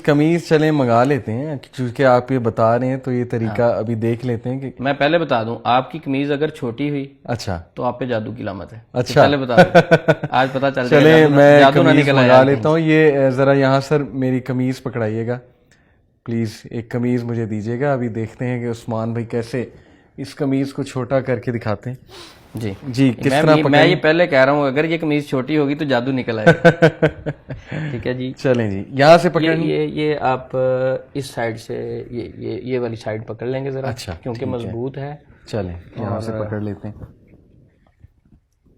قمیض چلیں منگا لیتے ہیں، چونکہ آپ یہ بتا رہے ہیں تو یہ طریقہ ابھی دیکھ لیتے ہیں کہ میں پہلے بتا دوں، آپ کی قمیض اگر چھوٹی ہوئی اچھا تو آپ پہ جادو کی علامت ہے. اچھا پہلے بتا دوں، آج پتہ چل جائے چلیں میں جادو نہ قمیض نکل منگا آیا. لیتا ہوں. یہ ذرا یہاں سر میری قمیض پکڑائیے گا پلیز، ایک قمیض مجھے دیجیے گا. ابھی دیکھتے ہیں کہ عثمان بھائی کیسے اس قمیض کو چھوٹا کر کے دکھاتے ہیں. جی جی کس طرح میں یہ پہلے کہہ رہا ہوں اگر یہ قمیض چھوٹی ہوگی تو جادو نکل آئے گا. ٹھیک ہے جی. چلیں جی یہاں سے پکڑیں. یہ آپ اس سائڈ سے یہ والی سائڈ پکڑ لیں گے ذرا. اچھا کیونکہ مضبوط ہے. چلیں یہاں سے پکڑ لیتے ہیں.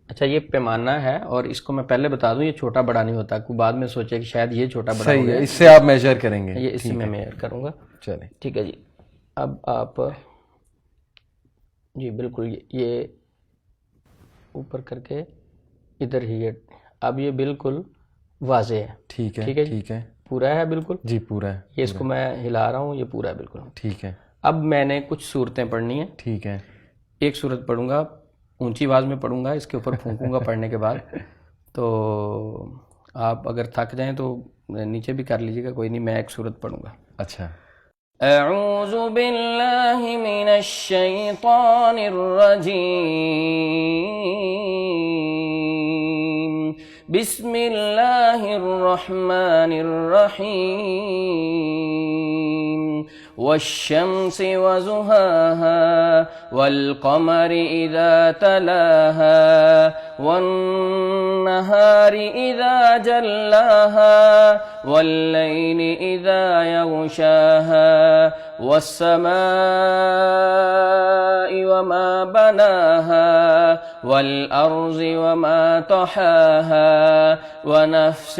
اچھا یہ پیمانہ ہے اور اس کو میں پہلے بتا دوں یہ چھوٹا بڑا نہیں ہوتا، کوئی بعد میں سوچے کہ شاید یہ چھوٹا بڑا صحیح ہے، اس سے آپ میجر کریں گے. یہ اس سے میں میجر کروں گا. چلیں ٹھیک ہے جی. اب آپ جی بالکل یہ اوپر کر کے ادھر ہی اب یہ بالکل واضح ہے. ٹھیک ہے ٹھیک ہے ٹھیک ہے پورا ہے بالکل. جی پورا ہے. یہ اس کو میں ہلا رہا ہوں، یہ پورا ہے بالکل. ٹھیک ہے. اب میں نے کچھ صورتیں پڑھنی ہیں. ٹھیک ہے. ایک صورت پڑھوں گا، اونچی آواز میں پڑھوں گا، اس کے اوپر پھونکوں گا پڑھنے کے بعد. تو آپ اگر تھک جائیں تو نیچے بھی کر لیجیے گا، کوئی نہیں. میں ایک صورت پڑھوں گا. اچھا. اعوذ باللہ من الشیطان الرجیم بسم اللہ الرحمن الرحیم والشمس وضحاها والقمر اذا تلاها والنهار اذا جلاها والليل اذا يغشاها والسماء وما بناها والأرض وما طحاها ونفس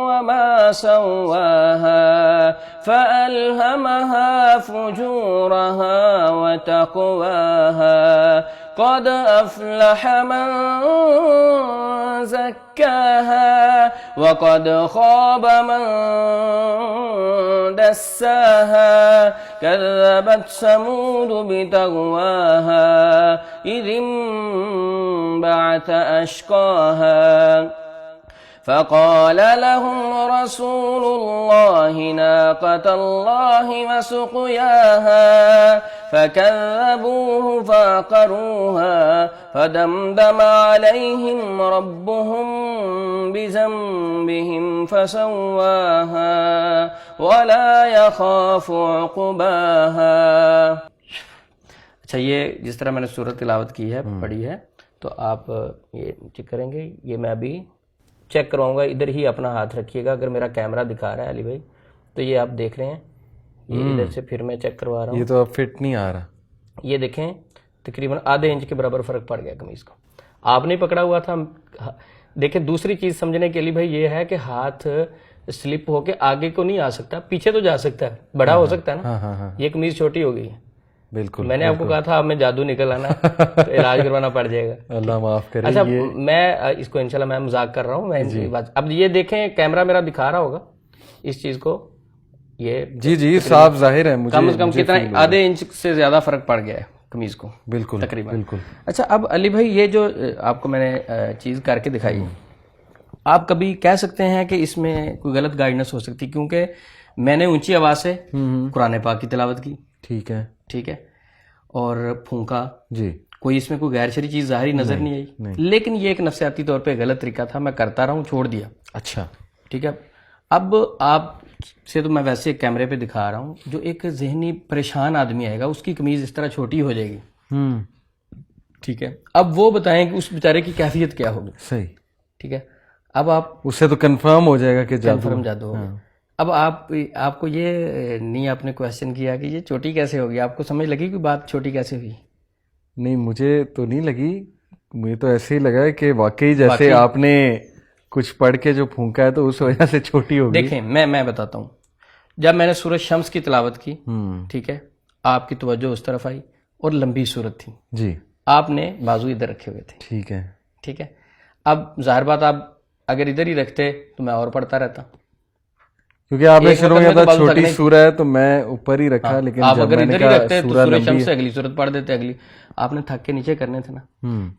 وما سواها فألهمها فجورها وتقواها قد أفلح من زكاها وقد خاب من دساها كذبت ثمود بتغواها إذ انبعث أشقاها فقال لهم رسول الله ناقة الله وسقياها فكذبوه فعقروها فدمدم عليهم ربهم بذنبهم فسواها ولا يخاف عقباها. اچھا یہ جس طرح میں نے سورت تلاوت کی ہے پڑھی ہے تو آپ یہ چیک کریں گے. یہ میں ابھی چیک کرواؤں گا. ادھر ہی اپنا ہاتھ رکھیے گا. اگر میرا کیمرہ دکھا رہا ہے علی بھائی تو یہ آپ دیکھ رہے ہیں. یہ ادھر سے پھر میں چیک کروا رہا ہوں. یہ تو اب فٹ نہیں آ رہا. یہ دیکھیں تقریباً آدھے انچ کے برابر فرق پڑ گیا قمیض کو. آپ نے پکڑا ہوا تھا. دیکھیں دوسری چیز سمجھنے کے لیے بھائی یہ ہے کہ ہاتھ سلپ ہو کے آگے کو نہیں آ سکتا، پیچھے تو جا سکتا ہے، بڑا ہو سکتا ہے نا. یہ قمیض چھوٹی ہو گئی ہے. بالکل میں نے آپ کو کہا تھا آپ میں جادو نکل آنا تو علاج کروانا پڑ جائے گا. اللہ معاف کرے. اچھا میں اس کو انشاءاللہ میں مذاق کر رہا ہوں. اب یہ دیکھیں کیمرہ میرا دکھا رہا ہوگا اس چیز کو. یہ جی صاف ظاہر ہے. مجھے کم از کم کتنا آدھے انچ سے زیادہ فرق پڑ گیا ہے قمیض کو. بالکل تقریباً. بالکل. اچھا اب علی بھائی یہ جو آپ کو میں نے چیز کر کے دکھائی، آپ کبھی کہہ سکتے ہیں کہ اس میں کوئی غلط گائیڈنس ہو سکتی، کیونکہ میں نے اونچی آواز سے قرآن پاک کی تلاوت کی. ٹھیک ہے اور پھونکا. جی کوئی اس میں کوئی غیر شرعی چیز ظاہری نظر نہیں آئی، لیکن یہ ایک نفسیاتی طور پہ غلط طریقہ تھا. میں کرتا رہا ہوں، چھوڑ دیا. اچھا ٹھیک ہے. اب آپ سے تو میں ویسے کیمرے پہ دکھا رہا ہوں، جو ایک ذہنی پریشان آدمی آئے گا اس کی قمیض اس طرح چھوٹی ہو جائے گی. ٹھیک ہے. اب وہ بتائیں کہ اس بیچارے کی کیفیت کیا ہوگی. صحیح. ٹھیک ہے. اب آپ اس سے تو کنفرم ہو جائے گا کہ کنفرم جادو ہوگا. اب آپ کو یہ نہیں آپ نے کویشچن کیا کہ یہ چھوٹی کیسے ہوگی؟ آپ کو سمجھ لگی کہ بات چھوٹی کیسے ہوئی؟ نہیں مجھے تو نہیں لگی. مجھے تو ایسے ہی لگا ہے کہ واقعی جیسے آپ نے کچھ پڑھ کے جو پھونکا ہے تو اس وجہ سے چھوٹی ہوگی. دیکھیں میں بتاتا ہوں. جب میں نے سورۃ شمس کی تلاوت کی، ٹھیک ہے، آپ کی توجہ اس طرف آئی اور لمبی صورت تھی. جی. آپ نے بازو ادھر رکھے ہوئے تھے. ٹھیک ہے. اب ظاہر بات آپ اگر ادھر ہی رکھتے تو میں اور پڑھتا رہتا، کیونکہ آپ نے شروع میں تھا چھوٹی سورہ ہے تو میں اوپر ہی رکھا. لیکن آپ اگر ادھر ہی رکھتے تو سورہ شمس سے اگلی صورت پڑھ دیتے. اگلی آپ نے تھک کے نیچے کرنے تھے نا.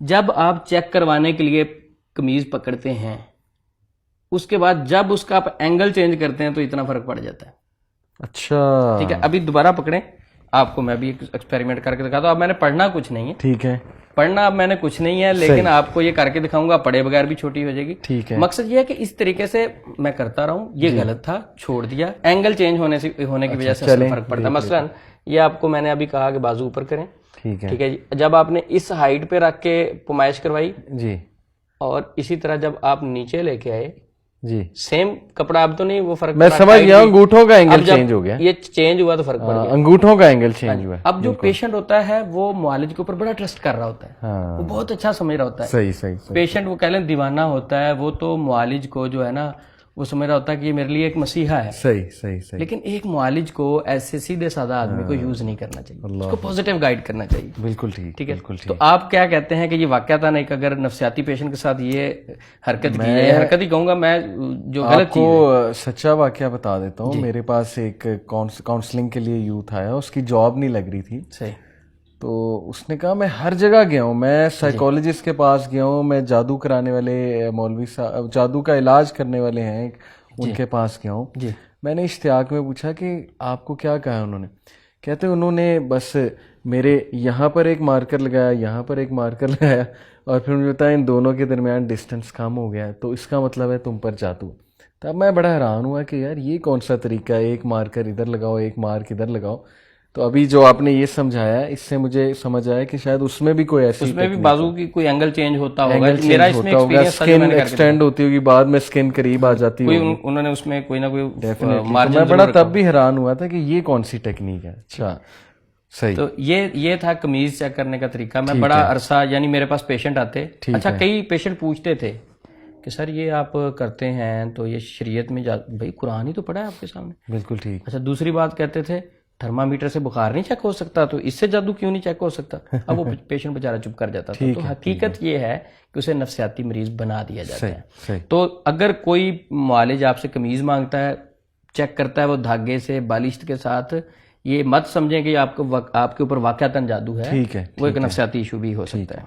جب آپ چیک کروانے کے لیے قمیض پکڑتے ہیں اس کے بعد جب اس کا آپ اینگل چینج کرتے ہیں تو اتنا فرق پڑ جاتا ہے. اچھا ٹھیک ہے, ابھی دوبارہ پکڑیں, آپ کو میں بھی ایک ایکسپیریمنٹ کر کے دکھاتا ہوں. اب میں نے پڑھنا کچھ نہیں ہے, ٹھیک ہے, پڑھنا اب میں نے کچھ نہیں ہے, لیکن آپ کو یہ کر کے دکھاؤں گا, پڑھے بغیر بھی چھوٹی ہو جائے گی. ٹھیک ہے. مقصد یہ ہے کہ اس طریقے سے میں کرتا رہوں, یہ غلط تھا, چھوڑ دیا. اینگل چینج ہونے کی وجہ سے اصل فرق پڑتا ہے. مثلا یہ آپ کو میں نے ابھی کہا کہ بازو اوپر کریں, ٹھیک ہے, ٹھیک ہے جی. جب آپ نے اس ہائٹ پہ رکھ کے پمائش کروائی جی, اور اسی طرح جب آپ نیچے لے کے آئے, جی, سیم کپڑا, اب تو نہیں وہ فرق, میں سمجھ گیا, انگوٹھوں کا اینگل چینج ہو گیا, یہ چینج ہوا تو فرق پڑ گیا, انگوٹھوں کا اینگل چینج ہوا. اب جو پیشنٹ ہوتا ہے وہ معالج کے اوپر بڑا ٹرسٹ کر رہا ہوتا ہے, ہاں, وہ بہت اچھا سمجھ رہا ہوتا ہے. صحیح صحیح, پیشنٹ وہ کہہ لیں دیوانہ ہوتا ہے, وہ تو معالج کو جو ہے نا وہ سمجھ رہا ہوتا ہے کہ یہ میرے لیے ایک مسیحا ہے. صحیح صحیح صحیح. لیکن ایک معالج کو ایسے سیدھے سادہ آدمی کو یوز نہیں کرنا چاہیے, اس کو پازیٹیو گائیڈ کرنا چاہیے. بالکل ٹھیک, ٹھیک ہے. بالکل ٹھیک. تو آپ کیا کہتے ہیں کہ یہ واقعتاً ایک اگر نفسیاتی پیشنٹ کے ساتھ یہ حرکت کی ہے, حرکت ہی کہوں گا میں, جو غلط آپ کو سچا واقعہ بتا دیتا ہوں. میرے پاس ایک کاؤنسلنگ کے لیے یوتھ آیا, اس کی جاب نہیں لگ رہی تھی. صحیح. تو اس نے کہا میں ہر جگہ گیا ہوں, میں سائیکالوجسٹ کے پاس گیا ہوں, میں جادو کرانے والے مولوی صاحب, جادو کا علاج کرنے والے ہیں ان کے پاس گیا ہوں. جی. میں نے اشتیاق میں پوچھا کہ آپ کو کیا کہا انہوں نے, کہتے انہوں نے بس میرے یہاں پر ایک مارکر لگایا, یہاں پر ایک مارکر لگایا, اور پھر مجھے بتایا ان دونوں کے درمیان ڈسٹینس کم ہو گیا ہے, تو اس کا مطلب ہے تم پر جادو. تب میں بڑا حیران ہوا کہ یار یہ کون سا طریقہ ہے, ایک مارکر ادھر لگاؤ, ایک مارک ادھر لگاؤ. تو ابھی جو آپ نے یہ سمجھایا, اس سے مجھے سمجھ آیا کہ شاید اس میں بھی کوئی ایسی, اس میں بھی بازو کی کوئی اینگل چینج ہوتا ہوگا. میرا اس میں اسکن ایکسٹینڈ ہوتی ہوگی, بعد میں اسکن قریب آ جاتی ہوگی, انہوں نے اس میں کوئی نہ کوئی مارجن. میں بڑا تب بھی حیران ہوا تھا کہ یہ کون سی ٹیکنیک ہے. اچھا صحیح. تو یہ تھا قمیض چیک کرنے کا طریقہ. میں بڑا عرصہ, یعنی میرے پاس پیشنٹ آتے, اچھا کئی پیشنٹ پوچھتے تھے کہ سر یہ آپ کرتے ہیں تو یہ شریعت میں بھائی قرآن ہی تو پڑھا ہے آپ کے سامنے. بالکل ٹھیک. اچھا دوسری بات کہتے تھے تھرمامیٹر سے بخار نہیں چیک ہو سکتا, تو اس سے جادو کیوں نہیں چیک ہو سکتا. اب وہ پیشنٹ بیچارہ چپ کر جاتا تھا. تو حقیقت یہ ہے کہ اسے نفسیاتی مریض بنا دیا جاتا ہے. تو اگر کوئی معالج آپ سے قمیض مانگتا ہے, چیک کرتا ہے وہ دھاگے سے بالشت کے ساتھ, یہ مت سمجھیں کہ آپ کے اوپر واقعتاً جادو ہے, وہ ایک نفسیاتی ایشو بھی ہو سکتا ہے.